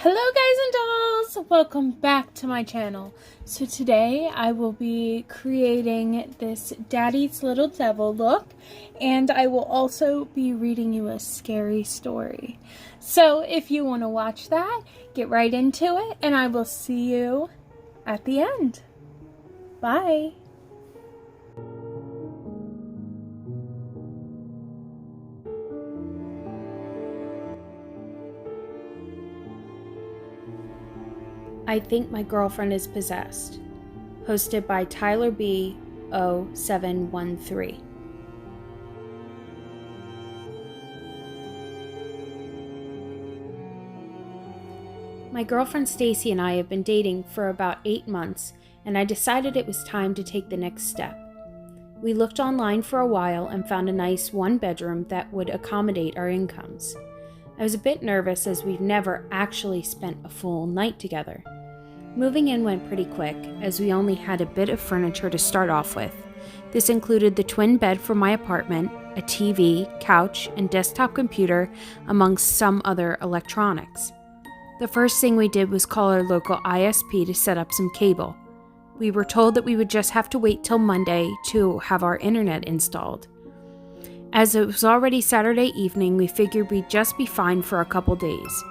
Hello guys and dolls! Welcome back to my channel. So today I will be creating this Daddy's Little Devil look, and I will also be reading you a scary story. So if you want to watch that, get right into it, and I will see you at the end. Bye! I Think My Girlfriend is Possessed, hosted by Tyler B. 0713. My girlfriend Stacy and I have been dating for about 8 months, and I decided it was time to take the next step. We looked online for a while and found a nice one-bedroom that would accommodate our incomes. I was a bit nervous as we've never actually spent a full night together. Moving in went pretty quick, as we only had a bit of furniture to start off with. This included the twin bed from my apartment, a TV, couch, and desktop computer, amongst some other electronics. The first thing we did was call our local ISP to set up some cable. We were told that we would just have to wait till Monday to have our internet installed. As it was already Saturday evening, we figured we'd just be fine for a couple days.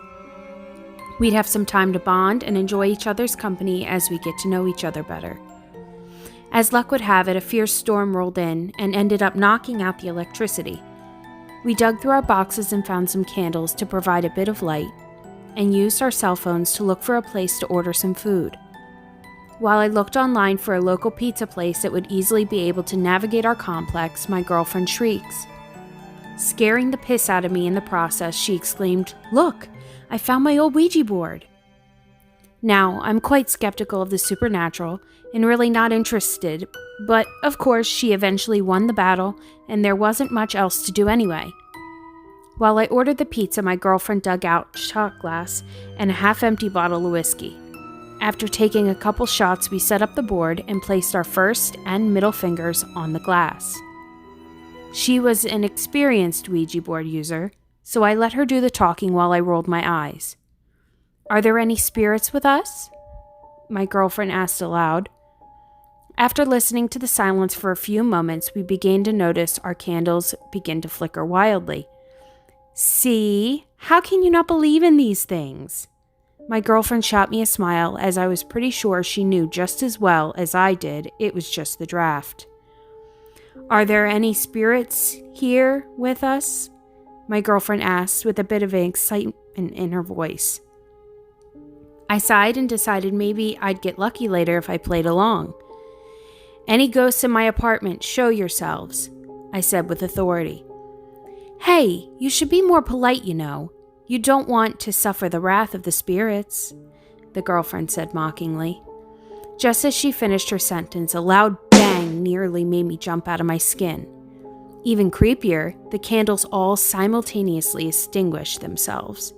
We'd have some time to bond and enjoy each other's company as we get to know each other better. As luck would have it, a fierce storm rolled in and ended up knocking out the electricity. We dug through our boxes and found some candles to provide a bit of light, and used our cell phones to look for a place to order some food. While I looked online for a local pizza place that would easily be able to navigate our complex, my girlfriend shrieks. Scaring the piss out of me in the process, she exclaimed, "Look! I found my old Ouija board." Now, I'm quite skeptical of the supernatural and really not interested, but of course she eventually won the battle and there wasn't much else to do anyway. While I ordered the pizza, my girlfriend dug out a shot glass and a half-empty bottle of whiskey. After taking a couple shots, we set up the board and placed our first and middle fingers on the glass. She was an experienced Ouija board user, so I let her do the talking while I rolled my eyes. "Are there any spirits with us?" my girlfriend asked aloud. After listening to the silence for a few moments, we began to notice our candles begin to flicker wildly. "See? How can you not believe in these things?" My girlfriend shot me a smile, as I was pretty sure she knew just as well as I did it was just the draft. "Are there any spirits here with us?" my girlfriend asked with a bit of excitement in her voice. I sighed and decided maybe I'd get lucky later if I played along. "Any ghosts in my apartment, show yourselves," I said with authority. "Hey, you should be more polite, you know. You don't want to suffer the wrath of the spirits," the girlfriend said mockingly. Just as she finished her sentence, a loud bang nearly made me jump out of my skin. Even creepier, the candles all simultaneously extinguished themselves.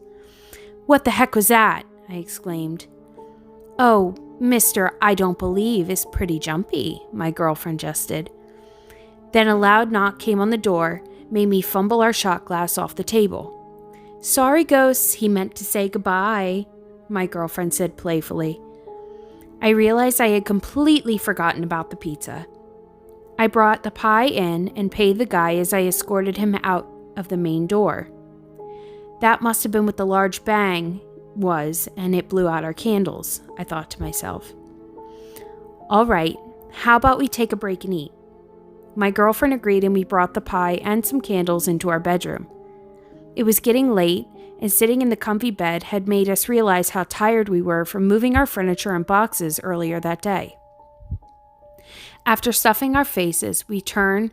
"What the heck was that?" I exclaimed. "Oh, Mr. I don't believe is pretty jumpy," my girlfriend jested. Then a loud knock came on the door, made me fumble our shot glass off the table. "Sorry, ghosts, he meant to say goodbye," my girlfriend said playfully. I realized I had completely forgotten about the pizza. I brought the pie in and paid the guy as I escorted him out of the main door. That must have been what the large bang was, and it blew out our candles, I thought to myself. "All right, how about we take a break and eat?" My girlfriend agreed, and we brought the pie and some candles into our bedroom. It was getting late, and sitting in the comfy bed had made us realize how tired we were from moving our furniture and boxes earlier that day. After stuffing our faces, we turned,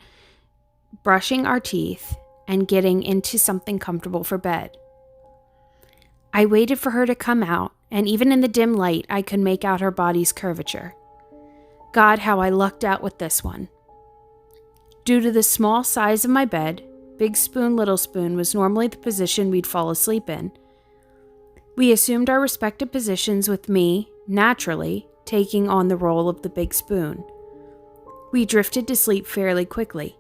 brushing our teeth, and getting into something comfortable for bed. I waited for her to come out, and even in the dim light, I could make out her body's curvature. God, how I lucked out with this one. Due to the small size of my bed, big spoon, little spoon was normally the position we'd fall asleep in. We assumed our respective positions, with me, naturally, taking on the role of the big spoon. We drifted to sleep fairly quickly.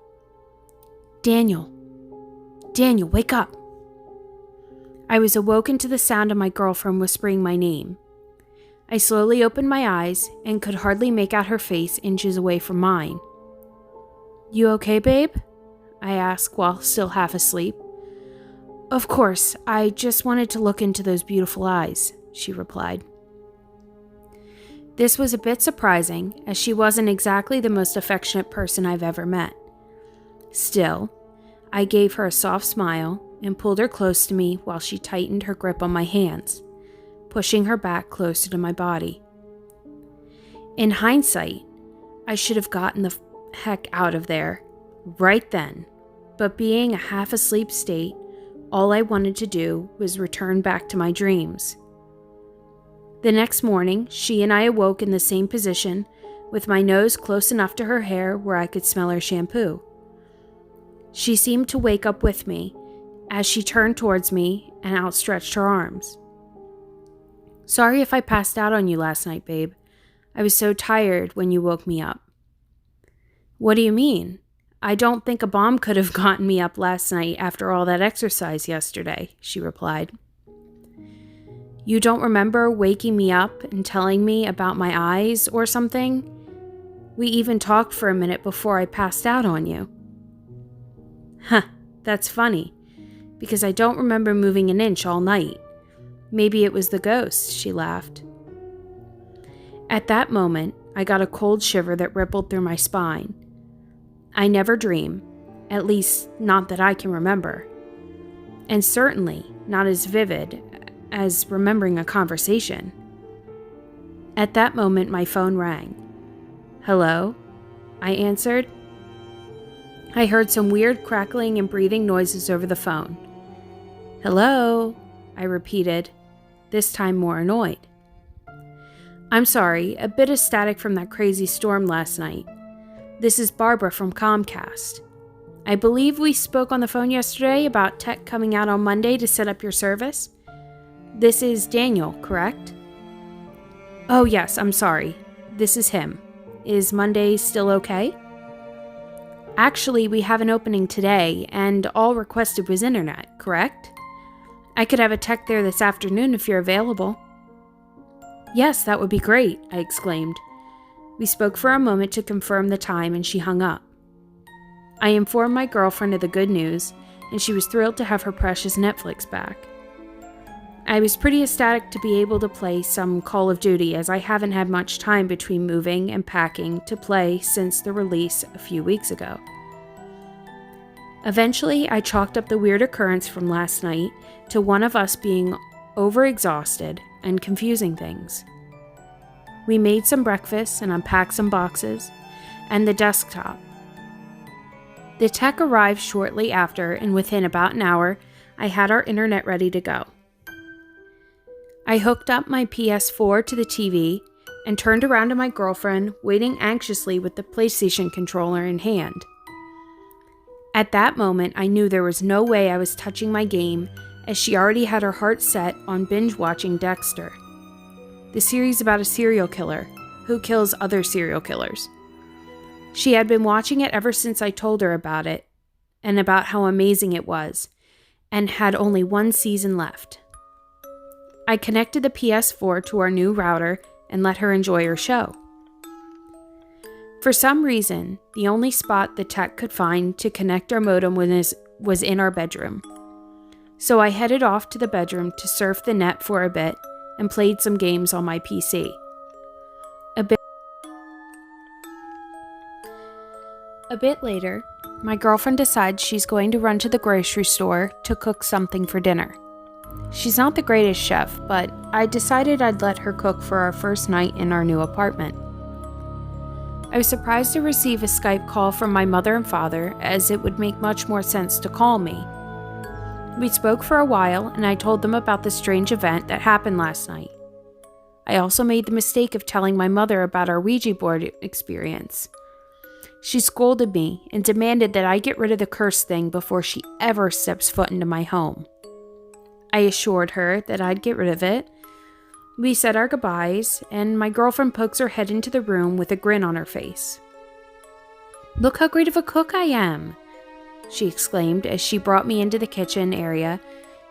Daniel, wake up." I was awoken to the sound of my girlfriend whispering my name. I slowly opened my eyes and could hardly make out her face inches away from mine. "You okay, babe?" I asked while still half asleep. "Of course, I just wanted to look into those beautiful eyes," she replied. This was a bit surprising, as she wasn't exactly the most affectionate person I've ever met. Still, I gave her a soft smile and pulled her close to me while she tightened her grip on my hands, pushing her back closer to my body. In hindsight, I should have gotten the heck out of there right then, but being a half-asleep state, all I wanted to do was return back to my dreams. The next morning, she and I awoke in the same position, with my nose close enough to her hair where I could smell her shampoo. She seemed to wake up with me as she turned towards me and outstretched her arms. "Sorry if I passed out on you last night, babe. I was so tired when you woke me up." "What do you mean? I don't think a bomb could have gotten me up last night after all that exercise yesterday," she replied. "You don't remember waking me up and telling me about my eyes or something? We even talked for a minute before I passed out on you." "Huh, that's funny, because I don't remember moving an inch all night. Maybe it was the ghost," she laughed. At that moment, I got a cold shiver that rippled through my spine. I never dream, at least not that I can remember, and certainly not as vivid as remembering a conversation. At that moment, my phone rang. "Hello?" I answered. I heard some weird crackling and breathing noises over the phone. "Hello?" I repeated, this time more annoyed. "I'm sorry, a bit of static from that crazy storm last night. This is Barbara from Comcast. I believe we spoke on the phone yesterday about tech coming out on Monday to set up your service. This is Daniel, correct?" "Oh yes, I'm sorry. This is him. Is Monday still okay?" "Actually, we have an opening today, and all requested was internet, correct? I could have a tech there this afternoon if you're available." "Yes, that would be great," I exclaimed. We spoke for a moment to confirm the time, and she hung up. I informed my girlfriend of the good news, and she was thrilled to have her precious Netflix back. I was pretty ecstatic to be able to play some Call of Duty, as I haven't had much time between moving and packing to play since the release a few weeks ago. Eventually, I chalked up the weird occurrence from last night to one of us being overexhausted and confusing things. We made some breakfast and unpacked some boxes and the desktop. The tech arrived shortly after, and within about an hour, I had our internet ready to go. I hooked up my PS4 to the TV and turned around to my girlfriend, waiting anxiously with the PlayStation controller in hand. At that moment, I knew there was no way I was touching my game, as she already had her heart set on binge-watching Dexter, the series about a serial killer who kills other serial killers. She had been watching it ever since I told her about it, and about how amazing it was, and had only one season left. I connected the PS4 to our new router and let her enjoy her show. For some reason, the only spot the tech could find to connect our modem was in our bedroom. So I headed off to the bedroom to surf the net for a bit and played some games on my PC. A bit later, my girlfriend decides she's going to run to the grocery store to cook something for dinner. She's not the greatest chef, but I decided I'd let her cook for our first night in our new apartment. I was surprised to receive a Skype call from my mother and father, as it would make much more sense to call me. We spoke for a while, and I told them about the strange event that happened last night. I also made the mistake of telling my mother about our Ouija board experience. She scolded me and demanded that I get rid of the cursed thing before she ever steps foot into my home. I assured her that I'd get rid of it. We said our goodbyes, and my girlfriend pokes her head into the room with a grin on her face. "Look how great of a cook I am," she exclaimed as she brought me into the kitchen area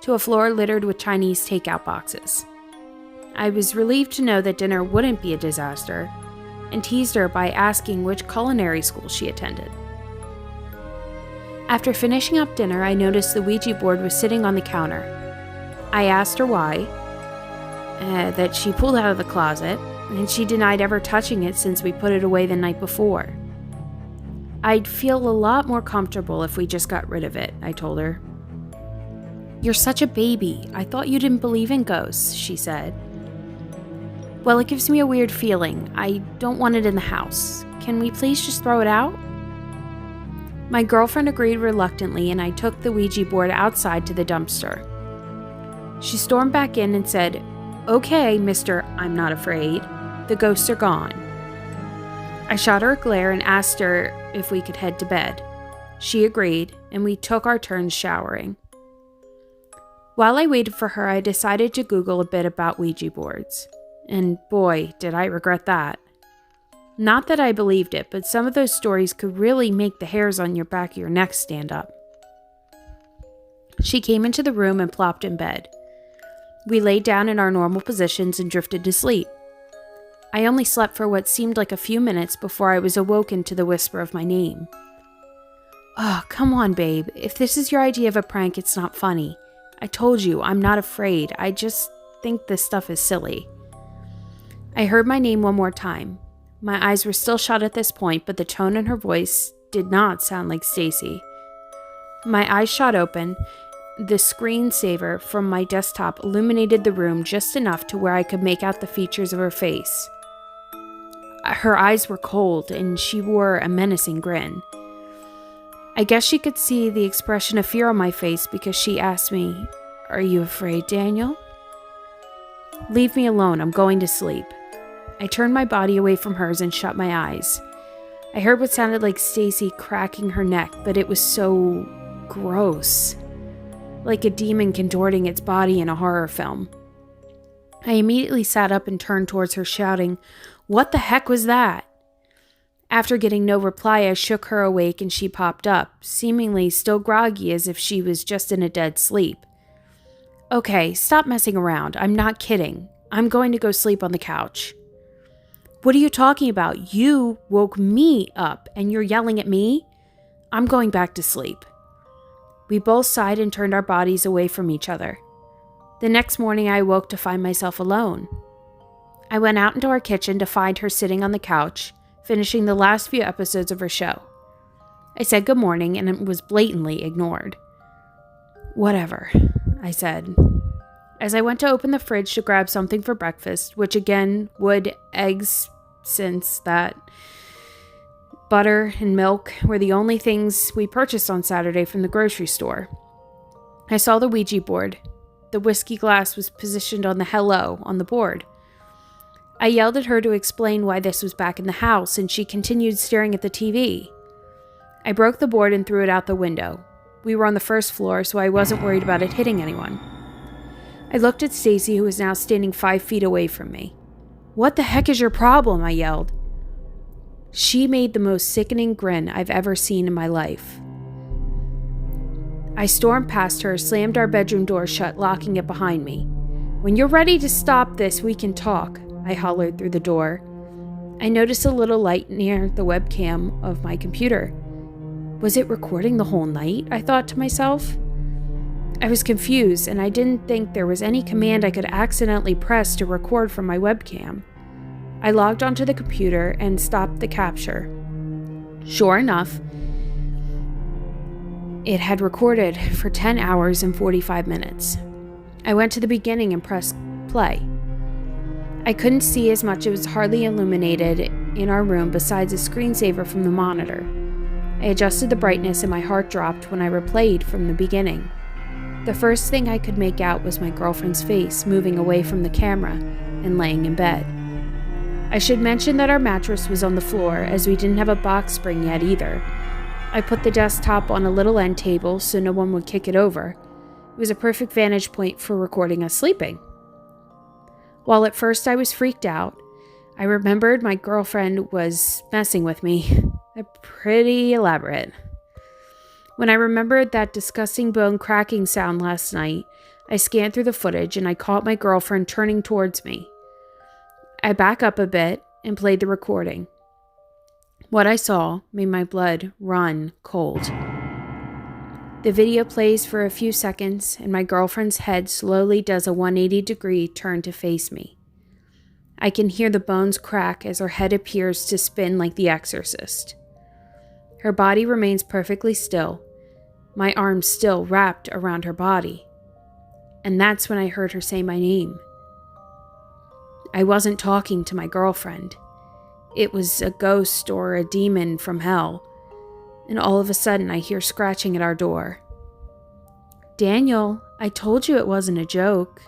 to a floor littered with Chinese takeout boxes. I was relieved to know that dinner wouldn't be a disaster, and teased her by asking which culinary school she attended. After finishing up dinner, I noticed the Ouija board was sitting on the counter. I asked her why, that she pulled out of the closet, and she denied ever touching it since we put it away the night before. I'd feel a lot more comfortable if we just got rid of it, I told her. You're such a baby. I thought you didn't believe in ghosts, she said. Well, it gives me a weird feeling. I don't want it in the house. Can we please just throw it out? My girlfriend agreed reluctantly, and I took the Ouija board outside to the dumpster. She stormed back in and said, "Okay, Mr. I'm not afraid. The ghosts are gone." I shot her a glare and asked her if we could head to bed. She agreed, and we took our turns showering. While I waited for her, I decided to Google a bit about Ouija boards. And boy, did I regret that. Not that I believed it, but some of those stories could really make the hairs on your back of your neck stand up. She came into the room and plopped in bed. We laid down in our normal positions and drifted to sleep. I only slept for what seemed like a few minutes before I was awoken to the whisper of my name. Oh, come on, babe. If this is your idea of a prank, it's not funny. I told you, I'm not afraid. I just think this stuff is silly. I heard my name one more time. My eyes were still shut at this point, but the tone in her voice did not sound like Stacy. My eyes shot open. The screensaver from my desktop illuminated the room just enough to where I could make out the features of her face. Her eyes were cold, and she wore a menacing grin. I guess she could see the expression of fear on my face because she asked me, "Are you afraid, Daniel?" "Leave me alone. I'm going to sleep." I turned my body away from hers and shut my eyes. I heard what sounded like Stacy cracking her neck, but it was so gross. Like a demon contorting its body in a horror film. I immediately sat up and turned towards her, shouting, "What the heck was that?" After getting no reply, I shook her awake and she popped up, seemingly still groggy as if she was just in a dead sleep. "Okay, stop messing around. I'm not kidding. I'm going to go sleep on the couch." "What are you talking about? You woke me up and you're yelling at me?" "I'm going back to sleep." We both sighed and turned our bodies away from each other. The next morning, I awoke to find myself alone. I went out into our kitchen to find her sitting on the couch, finishing the last few episodes of her show. I said good morning and was blatantly ignored. "Whatever," I said. As I went to open the fridge to grab something for breakfast, which again, would eggs, since that butter and milk were the only things we purchased on Saturday from the grocery store. I saw the Ouija board. The whiskey glass was positioned on the hello on the board. I yelled at her to explain why this was back in the house, and she continued staring at the TV. I broke the board and threw it out the window. We were on the first floor, so I wasn't worried about it hitting anyone. I looked at Stacy, who was now standing 5 feet away from me. "What the heck is your problem?" I yelled. She made the most sickening grin I've ever seen in my life. I stormed past her, slammed our bedroom door shut, locking it behind me. "When you're ready to stop this, we can talk," I hollered through the door. I noticed a little light near the webcam of my computer. Was it recording the whole night? I thought to myself. I was confused, and I didn't think there was any command I could accidentally press to record from my webcam. I logged onto the computer and stopped the capture. Sure enough, it had recorded for 10 hours and 45 minutes. I went to the beginning and pressed play. I couldn't see as much. It was hardly illuminated in our room besides a screensaver from the monitor. I adjusted the brightness and my heart dropped when I replayed from the beginning. The first thing I could make out was my girlfriend's face moving away from the camera and laying in bed. I should mention that our mattress was on the floor, as we didn't have a box spring yet either. I put the desktop on a little end table so no one would kick it over. It was a perfect vantage point for recording us sleeping. While at first I was freaked out, I remembered my girlfriend was messing with me. Pretty elaborate. When I remembered that disgusting bone cracking sound last night, I scanned through the footage and I caught my girlfriend turning towards me. I back up a bit and played the recording. What I saw made my blood run cold. The video plays for a few seconds and my girlfriend's head slowly does a 180-degree turn to face me. I can hear the bones crack as her head appears to spin like The Exorcist. Her body remains perfectly still, my arms still wrapped around her body. And that's when I heard her say my name. I wasn't talking to my girlfriend. It was a ghost or a demon from hell. And all of a sudden I hear scratching at our door. "Daniel, I told you it wasn't a joke.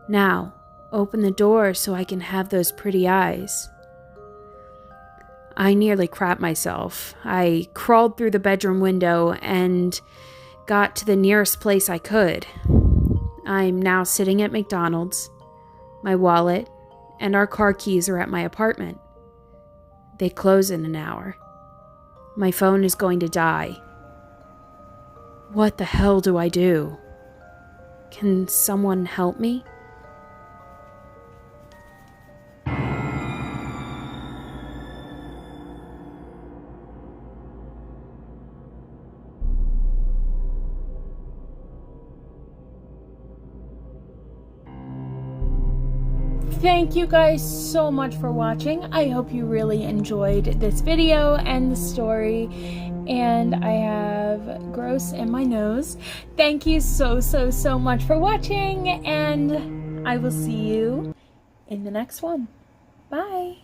Now, open the door so I can have those pretty eyes." I nearly crapped myself. I crawled through the bedroom window and got to the nearest place I could. I'm now sitting at McDonald's. My wallet and our car keys are at my apartment. They close in an hour. My phone is going to die. What the hell do I do? Can someone help me? Thank you guys so much for watching. I hope you really enjoyed this video and the story. And I have gross in my nose. Thank you so much for watching, and I will see you in the next one. Bye.